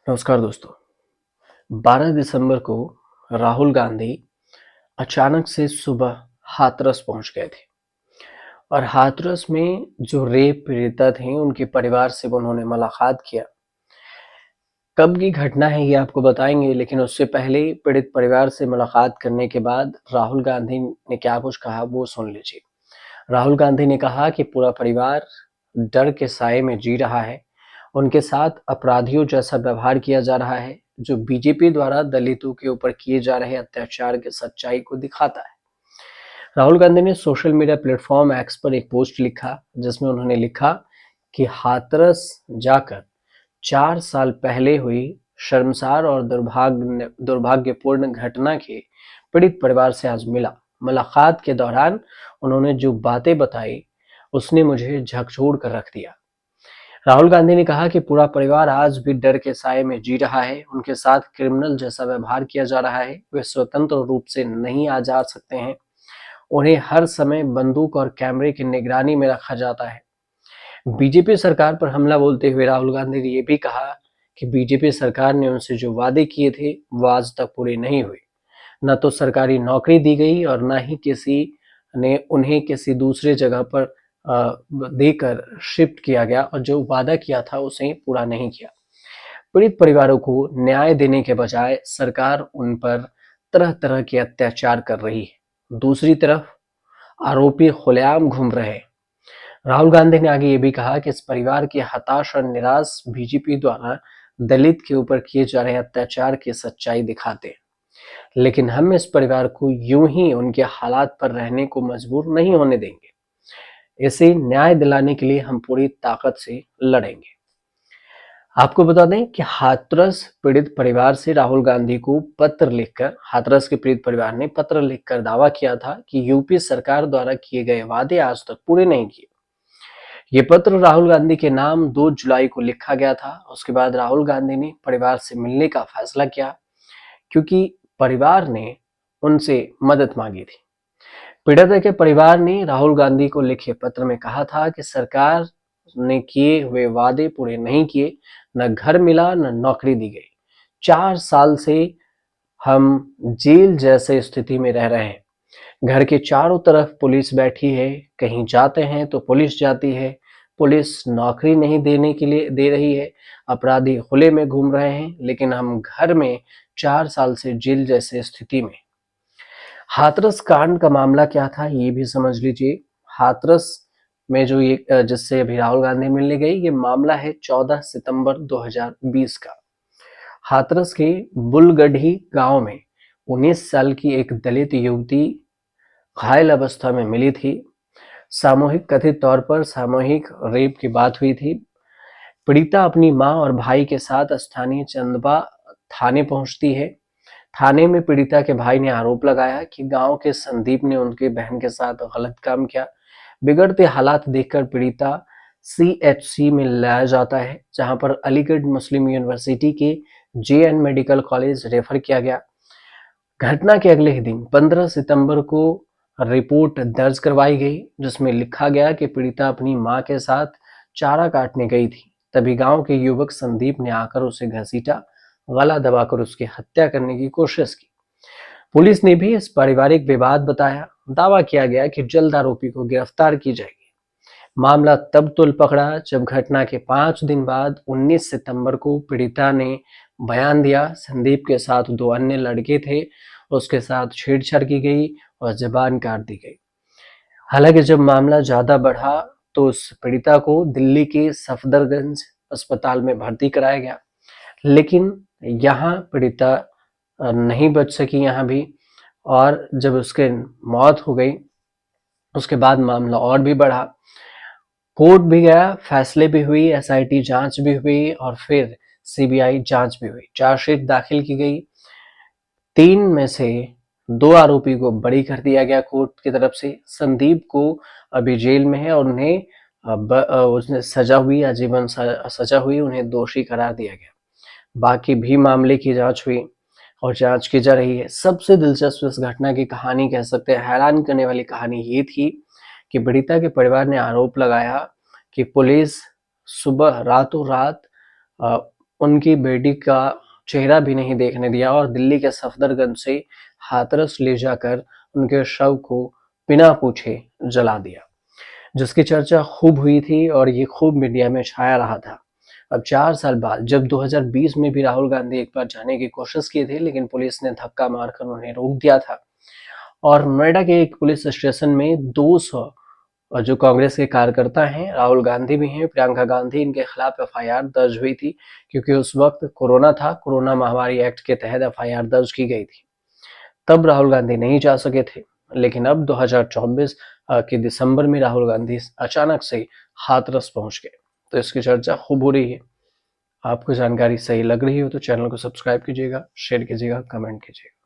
नमस्कार दोस्तों। 12 दिसंबर को राहुल गांधी अचानक से सुबह हाथरस पहुंच गए थे और हाथरस में जो रेप पीड़िता थे उनके परिवार से उन्होंने मुलाकात किया। कब की घटना है ये आपको बताएंगे, लेकिन उससे पहले पीड़ित परिवार से मुलाकात करने के बाद राहुल गांधी ने क्या कुछ कहा वो सुन लीजिए। राहुल गांधी ने कहा कि पूरा परिवार डर के साए में जी रहा है। उनके साथ अपराधियों जैसा व्यवहार किया जा रहा है, जो बीजेपी द्वारा दलितों के ऊपर किए जा रहे अत्याचार की सच्चाई को दिखाता है। राहुल गांधी ने सोशल मीडिया प्लेटफॉर्म एक्स पर एक पोस्ट लिखा, जिसमें उन्होंने लिखा कि हाथरस जाकर 4 साल पहले हुई शर्मसार और दुर्भाग्यपूर्ण घटना के पीड़ित परिवार से आज मिला। मुलाकात के दौरान उन्होंने जो बातें बताई उसने मुझे झकझोर कर रख दिया। राहुल गांधी ने कहा कि पूरा परिवार आज भी डर के साए में जी रहा है। उनके साथ क्रिमिनल जैसा व्यवहार किया जा रहा है। वे स्वतंत्र रूप से नहीं आ जा सकते हैं। उन्हें हर समय बंदूक और कैमरे की निगरानी में रखा जाता है। बीजेपी सरकार पर हमला बोलते हुए राहुल गांधी ने यह भी कहा कि बीजेपी सरकार ने उनसे जो वादे किए थे वो आज तक पूरे नहीं हुए। न तो सरकारी नौकरी दी गई और न ही किसी ने उन्हें किसी दूसरे जगह पर देकर शिफ्ट किया गया, और जो वादा किया था उसे पूरा नहीं किया। पीड़ित परिवारों को न्याय देने के बजाय सरकार उन पर तरह तरह के अत्याचार कर रही है। दूसरी तरफ आरोपी खुलेआम घूम रहे हैं। राहुल गांधी ने आगे ये भी कहा कि इस परिवार के हताश और निराश बीजेपी द्वारा दलित के ऊपर किए जा रहे अत्याचार की सच्चाई दिखाते हैं, लेकिन हम इस परिवार को यूं ही उनके हालात पर रहने को मजबूर नहीं होने देंगे। इसे न्याय दिलाने के लिए हम पूरी ताकत से लड़ेंगे। आपको बता दें कि हाथरस पीड़ित परिवार से राहुल गांधी को पत्र लिखकर हाथरस के पीड़ित परिवार ने पत्र लिखकर दावा किया था कि यूपी सरकार द्वारा किए गए वादे आज तक पूरे नहीं किए। ये पत्र राहुल गांधी के नाम 2 जुलाई को लिखा गया था। उसके बाद राहुल गांधी ने परिवार से मिलने का फैसला किया, क्योंकि परिवार ने उनसे मदद मांगी थी। पीड़िता के परिवार ने राहुल गांधी को लिखे पत्र में कहा था कि सरकार ने किए हुए वादे पूरे नहीं किए, न घर मिला न नौकरी दी गई। 4 साल से हम जेल जैसे स्थिति में रह रहे हैं। घर के चारों तरफ पुलिस बैठी है। कहीं जाते हैं तो पुलिस जाती है। पुलिस नौकरी नहीं देने के लिए दे रही है। अपराधी खुले में घूम रहे हैं, लेकिन हम घर में 4 साल से जेल जैसे स्थिति में। हाथरस कांड का मामला क्या था ये भी समझ लीजिए। हाथरस में जो ये जिससे अभी राहुल गांधी मिलने गई, ये मामला है 14 सितंबर 2020 का। हाथरस के बुलगढ़ी गांव में 19 साल की एक दलित युवती घायल अवस्था में मिली थी। कथित तौर पर सामूहिक रेप की बात हुई थी। पीड़िता अपनी मां और भाई के साथ स्थानीय चंदवा थाने पहुंचती है। थाने में पीड़िता के भाई ने आरोप लगाया कि गांव के संदीप ने उनकी बहन के साथ गलत काम किया। बिगड़ते हालात देखकर पीड़िता सीएचसी में लाया जाता है, जहां पर अलीगढ़ मुस्लिम यूनिवर्सिटी के जेएन मेडिकल कॉलेज रेफर किया गया। घटना के अगले ही दिन 15 सितंबर को रिपोर्ट दर्ज करवाई गई, जिसमें लिखा गया कि पीड़िता अपनी मां के साथ चारा काटने गई थी। तभी गांव के युवक संदीप ने आकर उसे घसीटा, गला दबाकर उसकी हत्या करने की कोशिश की। पुलिस ने भी इस पारिवारिक विवाद बताया। दावा किया गया कि जल्द आरोपी को गिरफ्तार की जाएगी। मामला तब तुल पकड़ा जब घटना के 5 दिन बाद 19 सितंबर को पीड़िता ने बयान दिया। संदीप के साथ 2 अन्य लड़के थे, उसके साथ छेड़छाड़ की गई और जबान काट दी गई। हालांकि जब मामला ज्यादा बढ़ा तो उस पीड़िता को दिल्ली के सफदरगंज अस्पताल में भर्ती कराया गया, लेकिन यहाँ पीड़िता नहीं बच सकी यहाँ भी। और जब उसके मौत हो गई उसके बाद मामला और भी बढ़ा। कोर्ट भी गया, फैसले भी हुई, एसआईटी जांच भी हुई और फिर सीबीआई जांच भी हुई। चार्जशीट दाखिल की गई। 3 में से 2 आरोपी को बरी कर दिया गया कोर्ट की तरफ से। संदीप को अभी जेल में है और उसने सजा हुई, आजीवन सजा हुई, उन्हें दोषी करार दिया गया। बाकी भी मामले की जांच हुई और जांच की जा रही है। सबसे दिलचस्प इस घटना की कहानी, कह सकते हैं हैरान करने वाली कहानी ये थी कि पीड़िता के परिवार ने आरोप लगाया कि पुलिस सुबह रातों रात उनकी बेटी का चेहरा भी नहीं देखने दिया और दिल्ली के सफदरगंज से हाथरस ले जाकर उनके शव को बिना पूछे जला दिया, जिसकी चर्चा खूब हुई थी और ये खूब मीडिया में छाया रहा था। अब 4 साल बाद जब 2020 में भी राहुल गांधी एक बार जाने की कोशिश की थी, लेकिन पुलिस ने धक्का मारकर उन्हें रोक दिया था। और नोएडा के एक पुलिस स्टेशन में 200 जो कांग्रेस के कार्यकर्ता हैं, राहुल गांधी भी हैं, प्रियंका गांधी, इनके खिलाफ एफआईआर दर्ज हुई थी, क्योंकि उस वक्त कोरोना था। कोरोना महामारी एक्ट के तहत एफआईआर दर्ज की गई थी। तब राहुल गांधी नहीं जा सके थे, लेकिन अब 2024 के दिसंबर में राहुल गांधी अचानक से हाथरस पहुंच गए। तो इसकी चर्चा खूब हो रही है। आपको जानकारी सही लग रही हो तो चैनल को सब्सक्राइब कीजिएगा, शेयर कीजिएगा, कमेंट कीजिएगा।